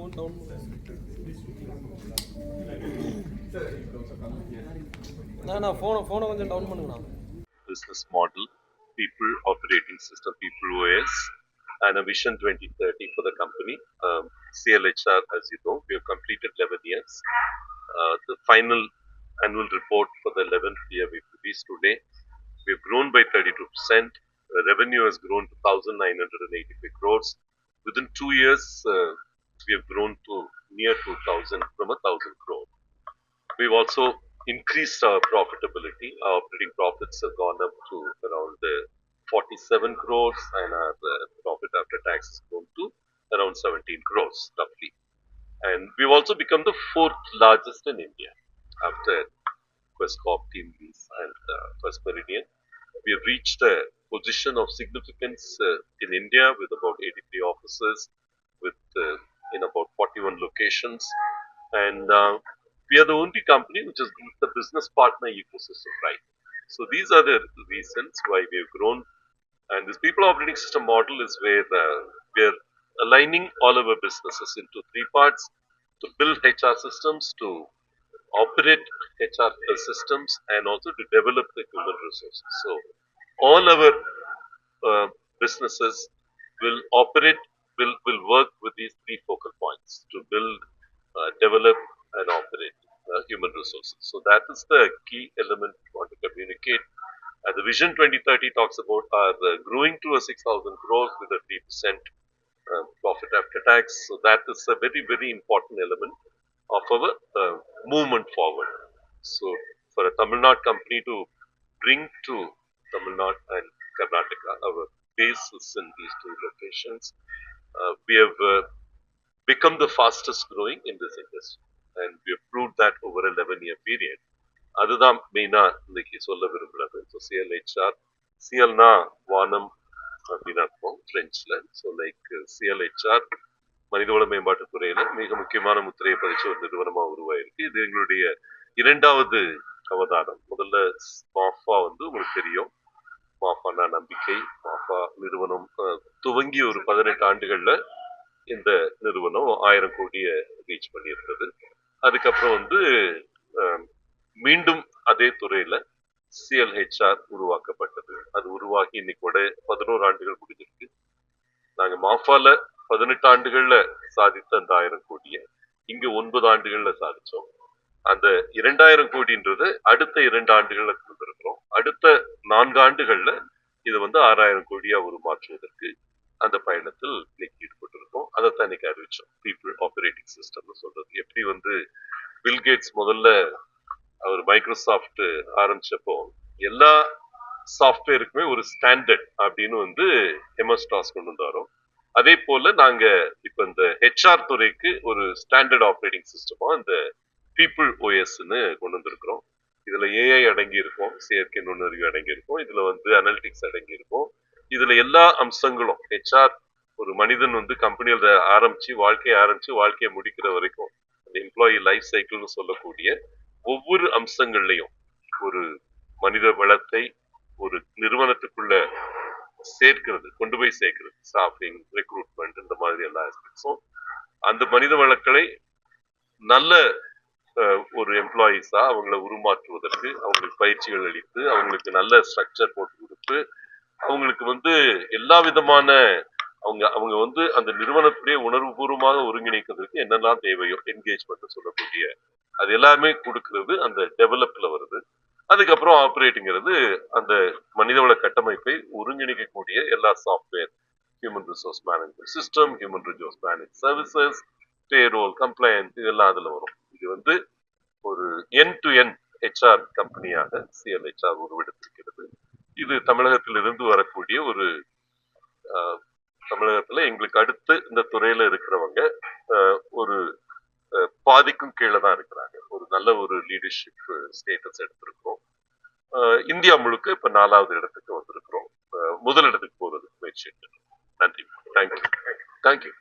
Business model, people operating system, people OS, and a vision 2030 for the company. CLHR, as you know, we have completed 11 years. The final annual report for the 11th year we released today. We have grown by 32%. Revenue has grown to 1,985 crores. Within 2 years, we have grown to near 2,000 from 1,000 crore. We've also increased our profitability. Our operating profits have gone up to around 47 crores, and our profit after tax has grown to around 17 crores roughly. And we've also become the fourth largest in India after Quest Corp, TeamLease, and First Meridian. We have reached a position of significance in India with about 83 offices, with in about 41 locations, and we are the only company which has built the business partner ecosystem right. So these are the reasons why we have grown. And this people operating system model is where we are aligning all our businesses into three parts: to build HR systems, to operate HR systems, and also to develop the human resources. So all our businesses will operate, will work with these three focal points to build, develop, and operate human resources. So that is the key element we want to communicate. The Vision 2030 talks about our growing to a 6,000 crores with a 3% profit after tax. So that is a very, very important element of our movement forward. So for a Tamil Nadu company to bring to Tamil Nadu and Karnataka, our base is in these two locations. We have become the fastest growing in this industry, and we have proved that over a 11-year period. அதுதான் மெயினா இன்னைக்கு சொல்ல விரும்புறது. So சிஎல்ஹெச்ஆர், சிஎல்னா வானம் அப்படின்னு அர்த்தம் பிரெஞ்சில். So like சிஎல்ஹெச்ஆர் மனிதவள மேம்பாட்டுத் துறையில மிக முக்கியமான முத்திரையை பதிச்ச ஒரு நிறுவனமாக உருவாயிருக்கு. இது எங்களுடைய இரண்டாவது அவதாரம். முதல்ல மாஃபா உங்களுக்கு தெரியும். மாஃபானா நம்பிக்கை. மாஃபா நிறுவனம் துவங்கி ஒரு 18 ஆண்டுகள்ல இந்த நிறுவனம் 1000 கோடியை ரீச் பண்ணியிருந்தது. அதுக்கப்புறம் மீண்டும் அதே துறையில சிஎல்ஹெச்ஆர் உருவாக்கப்பட்டது. அது உருவாகி இன்னைக்கு கூட 11 ஆண்டுகள் முடிஞ்சிருக்கு. நாங்க மாஃபால 18 ஆண்டுகள்ல சாதித்த அந்த 1000 கோடியை இங்க 9 ஆண்டுகள்ல சாதிச்சோம். அந்த 2000 கோடின்றது அடுத்த 2 ஆண்டுகள்ல கொடுத்திருக்கிறோம். அடுத்த 4 ஆண்டுகள்ல இது 6000 கோடியா உருமாற்றுவதற்கு அந்த பயணத்தில் இன்னைக்கு ஈடுபட்டிருக்கோம். அதைத்தான் இன்னைக்கு அறிவிச்சோம். பீப்புள் ஆபரேட்டிங் சிஸ்டம் சொல்றது. எப்படி பில்கேட்ஸ் முதல்ல அவர் மைக்ரோசாஃப்ட் ஆரம்பிச்சப்போ எல்லா சாஃப்ட்வேருக்குமே ஒரு ஸ்டாண்டர்ட் அப்படின்னு எம்எஸ் டாஸ் கொண்டு வந்தாரோம். அதே போல நாங்க இப்ப இந்த ஹெச்ஆர் துறைக்கு ஒரு ஸ்டாண்டர்ட் ஆபரேட்டிங் சிஸ்டமா இந்த பீப்புள் ஓஎஸ்ன்னு கொண்டு வந்திருக்கிறோம். இதுல ஏஐ அடங்கி இருக்கும், செயற்கை நுண்ணறிவு அடங்கி இருக்கும், இதுல அனலிட்டிக்ஸ் அடங்கி இருக்கும். இதுல எல்லா அம்சங்களும் ஹெச்ஆர் ஒரு மனிதன் கம்பெனியில வாழ்க்கையை முடிக்கிற வரைக்கும் அந்த எம்ப்ளாயி லைஃப் சைக்கிள்னு சொல்லக்கூடிய ஒவ்வொரு அம்சங்கள்லையும் ஒரு மனித வளத்தை ஒரு நிறுவனத்துக்குள்ள கொண்டு போய் சேர்க்கிறது, ஸ்டாஃபிங், ரெக்ரூட்மெண்ட், இந்த மாதிரி எல்லா ஆஸ்பெக்ட்ஸும் அந்த மனித வளங்களை நல்ல ஒரு எம்ப்ளாயிஸா அவங்களை உருமாற்றுவதற்கு அவங்களுக்கு பயிற்சிகள் அளித்து அவங்களுக்கு நல்ல ஸ்ட்ரக்சர் போட்டு கொடுத்து அவங்களுக்கு எல்லா விதமான அவங்க அந்த நிறுவனத்துடைய உணர்வுபூர்வமாக ஒருங்கிணைக்கிறதுக்கு என்னெல்லாம் தேவையோ என்கேஜ்மெண்ட் சொல்லக்கூடிய அது எல்லாமே கொடுக்கிறது அந்த டெவலப்ல வருது. அதுக்கப்புறம் ஆப்ரேட்டிங்கிறது அந்த மனிதவள கட்டமைப்பை ஒருங்கிணைக்கக்கூடிய எல்லா software, human resource management system, human resource manage services, payroll, compliance, இதெல்லாம் அதுல வரும். இது ஒரு என் டு என் ஹெச்ஆர் கம்பெனியாக சிஎல்ஹெச்ஆர் உருவெடுத்திருக்கிறது. இது தமிழகத்திலிருந்து வரக்கூடிய ஒரு தமிழகத்துல எங்களுக்கு அடுத்து இந்த துறையில இருக்கிறவங்க ஒரு பாதிக்கும் கீழே தான் இருக்கிறாங்க. ஒரு நல்ல ஒரு லீடர்ஷிப் ஸ்டேட்டஸ் எடுத்திருக்கிறோம். இந்தியா முழுக்க இப்ப 4வது இடத்துக்கு வந்திருக்கிறோம். முதல் இடத்துக்கு போறதுக்கு முயற்சி. நன்றி. தேங்க்யூ.